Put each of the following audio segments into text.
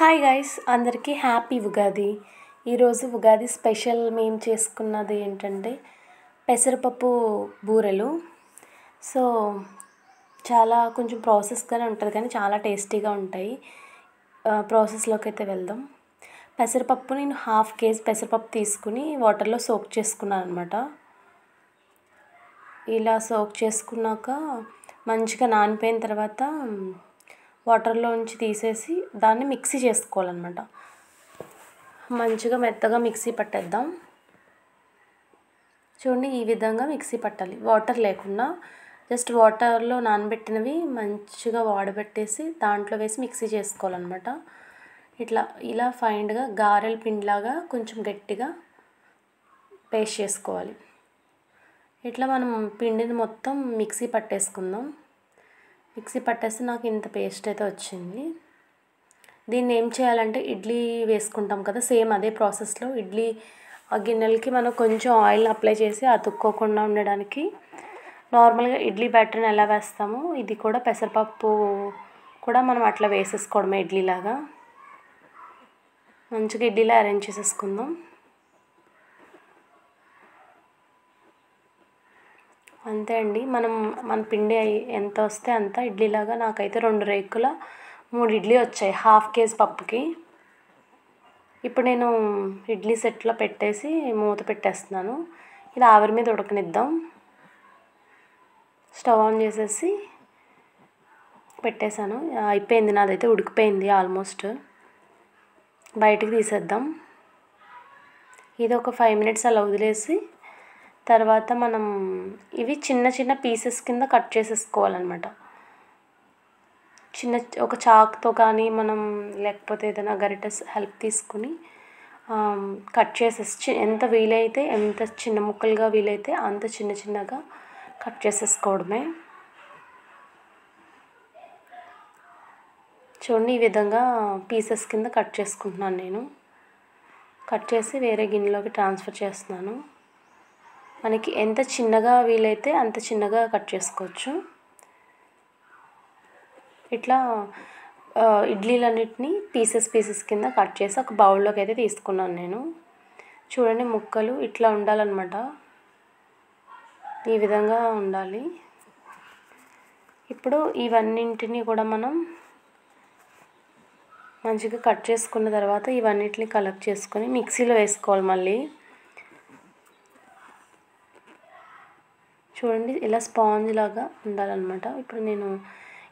Hi guys, అందరికీ happy Ugadi. ఈరోజు Ugadi special మేము చేసుకున్నది ఏంటంటే పెసరపప్పు బూరెలు. సో చాలా కొంచెం ప్రాసెస్గానే ఉంటుంది కానీ చాలా టేస్టీగా ఉంటాయి. ప్రాసెస్లోకి అయితే వెళ్దాం. పెసరపప్పు నేను 1/2 kg పెసరపప్పు తీసుకుని వాటర్లో సోక్ చేసుకున్నాను అనమాట. ఇలా సోక్ చేసుకున్నాక మంచిగా నానిపోయిన తర్వాత వాటర్లోంచి తీసేసి దాన్ని మిక్సీ చేసుకోవాలన్నమాట. మంచిగా మెత్తగా మిక్సీ పట్టేద్దాం. చూడండి, ఈ విధంగా మిక్సీ పట్టాలి, వాటర్ లేకుండా. జస్ట్ వాటర్లో నానబెట్టినవి మంచిగా వాడబెట్టేసి దాంట్లో వేసి మిక్సీ చేసుకోవాలన్నమాట. ఇలా ఫైన్గా గారెల పిండిలాగా కొంచెం గట్టిగా పేస్ట్ చేసుకోవాలి. ఇట్లా మనం పిండిని మొత్తం మిక్సీ పట్టేసుకుందాం. మిక్సీ పట్టేస్తే నాకు ఇంత పేస్ట్ అయితే వచ్చింది. దీన్ని ఏం చేయాలంటే ఇడ్లీ వేసుకుంటాం కదా, సేమ్ అదే ప్రాసెస్లో ఇడ్లీ గిన్నెలకి మనం కొంచెం ఆయిల్ అప్లై చేసి అతుక్కోకుండా ఉండడానికి నార్మల్గా ఇడ్లీ బ్యాటర్ని ఎలా వేస్తామో ఇది కూడా పెసరపప్పు కూడా మనం అట్లా వేసేసుకోవడమే ఇడ్లీలాగా. మంచిగా ఇడ్లీలా అరేంజ్ చేసేసుకుందాం. అంతే అండి, మన పిండి ఎంత వస్తే అంత ఇడ్లీలాగా. నాకైతే 2 రేకుల 3 ఇడ్లీ వచ్చాయి 1/2 kg పప్పుకి. ఇప్పుడు నేను ఇడ్లీ సెట్లో పెట్టేసి మూత పెట్టేస్తున్నాను. ఇది ఆవిరి మీద ఉడకనిద్దాం. స్టవ్ ఆన్ చేసేసి పెట్టేశాను. అయిపోయింది, నాదైతే ఉడికిపోయింది ఆల్మోస్ట్. బయటికి తీసేద్దాం. ఇది ఒక 5 minutes అలా వదిలేసి తర్వాత మనం ఇవి చిన్న చిన్న పీసెస్ కింద కట్ చేసేసుకోవాలన్నమాట. ఒక చాక్తో కానీ మనం లేకపోతే ఏదైనా గరిటె హెల్ప్ తీసుకుని కట్ చేసేసి ఎంత వీలైతే ఎంత చిన్న ముక్కలుగా వీలైతే అంత చిన్నగా కట్ చేసేసుకోవడమే. చూడండి, ఈ విధంగా పీసెస్ కింద కట్ చేసుకుంటున్నాను నేను. కట్ చేసి వేరే గిన్నెలోకి ట్రాన్స్ఫర్ చేస్తున్నాను. మనకి ఎంత చిన్నగా వీలైతే అంత చిన్నగా కట్ చేసుకోవచ్చు. ఇట్లా ఇడ్లీలన్నిటినీ పీసెస్ కింద కట్ చేసి ఒక బౌల్లోకి అయితే తీసుకున్నాను నేను. చూడండి, ముక్కలు ఇట్లా ఉండాలన్నమాట, ఈ విధంగా ఉండాలి. ఇప్పుడు ఇవన్నింటినీ కూడా మనం మంచిగా కట్ చేసుకున్న తర్వాత ఇవన్నిటిని కలెక్ట్ చేసుకొని మిక్సీలో వేసుకోవాలి మళ్ళీ. చూడండి, ఇలా స్పాంజ్ లాగా ఉండాలన్నమాట. ఇప్పుడు నేను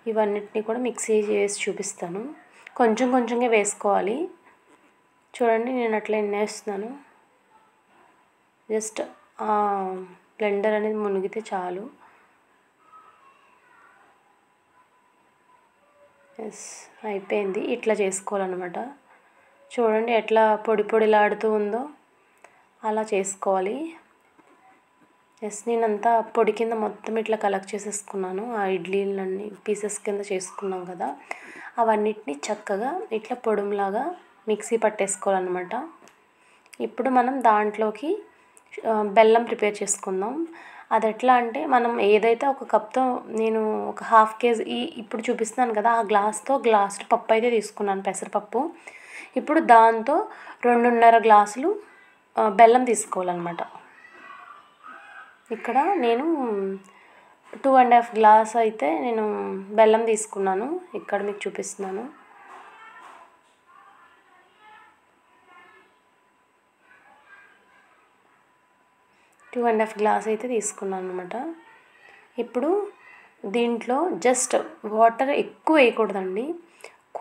ఇవన్నిటిని కూడా మిక్సీ చేసి చూపిస్తాను. కొంచెంగా వేసుకోవాలి. చూడండి, నేను అట్లా వేస్తున్నాను. జస్ట్ బ్లెండర్ అనేది మునిగితే చాలు. అయిపోయింది. ఇట్లా చేసుకోవాలన్నమాట. చూడండి ఎట్లా పొడిలాడుతూ ఉందో అలా చేసుకోవాలి. నేనంతా పొడి కింద మొత్తం ఇట్లా కలెక్ట్ చేసేసుకున్నాను. ఆ ఇడ్లీలన్నీ పీసెస్ కింద చేసుకున్నాం కదా, అవన్నిటిని చక్కగా ఇట్లా పొడుములాగా మిక్సీ పట్టేసుకోవాలన్నమాట. ఇప్పుడు మనం దాంట్లోకి బెల్లం ప్రిపేర్ చేసుకుందాం. అది ఎట్లా అంటే మనం ఏదైతే ఒక కప్తో నేను ఒక 1/2 kg ఇప్పుడు చూపిస్తున్నాను కదా, ఆ గ్లాసు పప్పు అయితే తీసుకున్నాను పెసరపప్పు. ఇప్పుడు దాంతో 2.5 గ్లాసులు బెల్లం తీసుకోవాలన్నమాట. ఇక్కడ నేను 2.5 గ్లాస్ అయితే నేను బెల్లం తీసుకున్నాను. ఇక్కడ మీకు చూపిస్తున్నాను. టూ అండ్ హాఫ్ గ్లాస్ అయితే తీసుకున్నాను అనమాట. ఇప్పుడు దీంట్లో జస్ట్ వాటర్ ఎక్కువ వేయకూడదండి,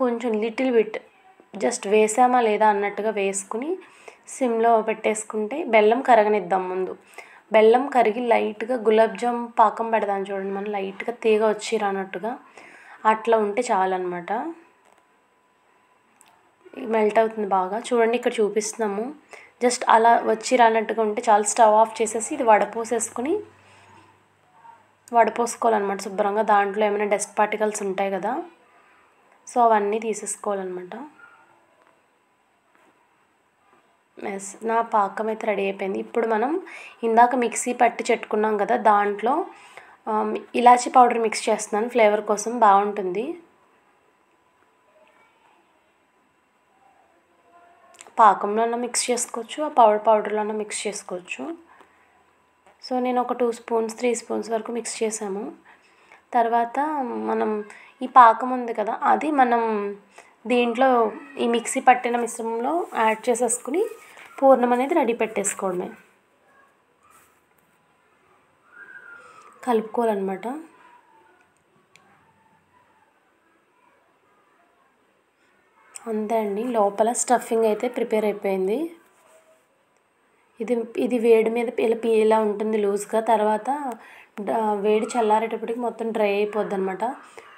కొంచెం లిటిల్ బిట్ జస్ట్ వేసామా లేదా అన్నట్టుగా వేసుకుని సిమ్లో పెట్టేసుకుంటే బెల్లం కరగనిద్దాం ముందు. బెల్లం కరిగి లైట్గా గులాబ్ జామ్ పాకం పెడదాం చూడండి, మనం లైట్గా తీగ వచ్చి రానట్టుగా అట్లా ఉంటే చాలన్నమాట. మెల్ట్ అవుతుంది బాగా. చూడండి, ఇక్కడ చూపిస్తున్నాము. జస్ట్ అలా వచ్చి రానట్టుగా ఉంటే చాలు. స్టవ్ ఆఫ్ చేసేసి ఇది వడపోసుకోవాలన్నమాట శుభ్రంగా. దాంట్లో ఏమైనా డస్ట్ పార్టికల్స్ ఉంటాయి కదా, సో అవన్నీ తీసేసుకోవాలన్నమాట. నా పాకం అయితే రెడీ అయిపోయింది. ఇప్పుడు మనం ఇందాక మిక్సీ పట్టి చెట్టుకున్నాం కదా, దాంట్లో ఇలాచీ పౌడర్ మిక్స్ చేస్తున్నాను, ఫ్లేవర్ కోసం బాగుంటుంది. పాకంలో మిక్స్ చేసుకోవచ్చు, ఆ పౌడర్లో మిక్స్ చేసుకోవచ్చు. సో నేను ఒక 2 స్పూన్స్ 3 స్పూన్స్ వరకు మిక్స్ చేసాము. తర్వాత మనం ఈ పాకం ఉంది కదా, అది మనం దీంట్లో ఈ మిక్సీ పట్టిన మిశ్రమంలో యాడ్ చేసేసుకుని పూర్ణం అనేది రెడీ పెట్టేసుకోవడమే. కలుపుకోవాలన్నమాట. అంతే అండి, లోపల స్టఫింగ్ అయితే ప్రిపేర్ అయిపోయింది. ఇది వేడి మీద ఇలా ఉంటుంది లూజ్గా. తర్వాత వేడి చల్లారేటప్పటికి మొత్తం డ్రై అయిపోద్ది అనమాట.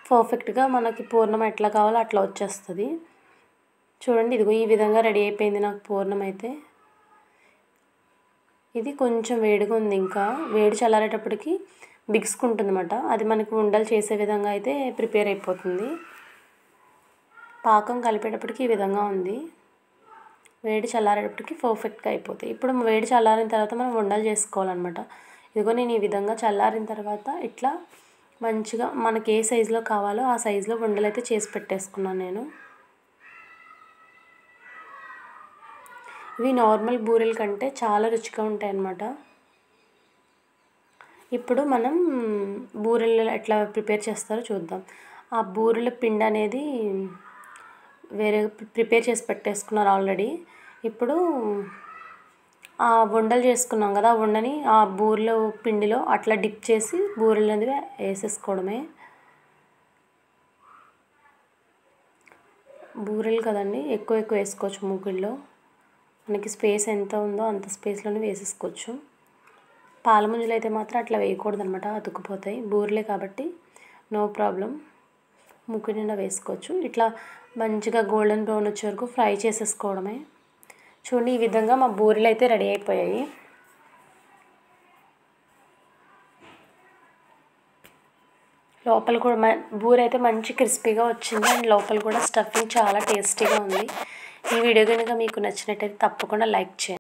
పర్ఫెక్ట్గా మనకి పూర్ణం ఎట్లా కావాలో అట్లా వచ్చేస్తుంది. చూడండి, ఇదిగో ఈ విధంగా రెడీ అయిపోయింది నాకు పూర్ణం అయితే. ఇది కొంచెం వేడిగా ఉంది, ఇంకా వేడి చల్లారేటప్పటికి బిగుసుకుంటుంది అనమాట. అది మనకి ఉండలు చేసే విధంగా అయితే ప్రిపేర్ అయిపోతుంది. పాకం కలిపేటప్పటికి ఈ విధంగా ఉంది. వేడి చల్లారేటప్పటికి పర్ఫెక్ట్గా అయిపోతాయి. ఇప్పుడు వేడి చల్లారిన తర్వాత మనం ఉండలు చేసుకోవాలన్నమాట. ఇదిగో నేను ఈ విధంగా చల్లారిన తర్వాత ఇట్లా మంచిగా మనకి ఏ సైజులో కావాలో ఆ సైజులో ఉండలు అయితే చేసి పెట్టేసుకున్నాను నేను. ఇవి నార్మల్ బూరెల కంటే చాలా రుచిగా ఉంటాయి అన్నమాట. ఇప్పుడు మనం బూరెలు ఎట్లా ప్రిపేర్ చేస్తారో చూద్దాం. ఆ బూరెల పిండి అనేది వేరే ప్రిపేర్ చేసి పెట్టేసుకున్నారు ఆల్రెడీ. ఇప్పుడు ఆ ఉండలు చేసుకున్నాం కదా, ఆ ఉండని ఆ బూరెల పిండిలో అట్లా డిప్ చేసి బూరెలు అనేది వేసేసుకోవడమే. బూరెలు కదండి, ఎక్కువ వేసుకోవచ్చు. మూకుల్లో మనకి స్పేస్ ఎంత ఉందో అంత స్పేస్లోనే వేసేసుకోవచ్చు. పాల ముంజలు అయితే మాత్రం అట్లా వేయకూడదు అనమాట, అతుక్కుపోతాయి. బూరెలే కాబట్టి నో ప్రాబ్లం, ముక్కు నిండా వేసుకోవచ్చు. ఇట్లా మంచిగా గోల్డెన్ బ్రౌన్ వచ్చే వరకు ఫ్రై చేసేసుకోవడమే. చూడండి, ఈ విధంగా మా బూరెలు అయితే రెడీ అయిపోయాయి. లోపల కూడా బూరె అయితే మంచి క్రిస్పీగా వచ్చింది, అండ్ లోపల కూడా స్టఫింగ్ చాలా టేస్టీగా ఉంది. ఈ వీడియో కనుక మీకు నచ్చినట్టయితే తప్పకుండా లైక్ చేయండి.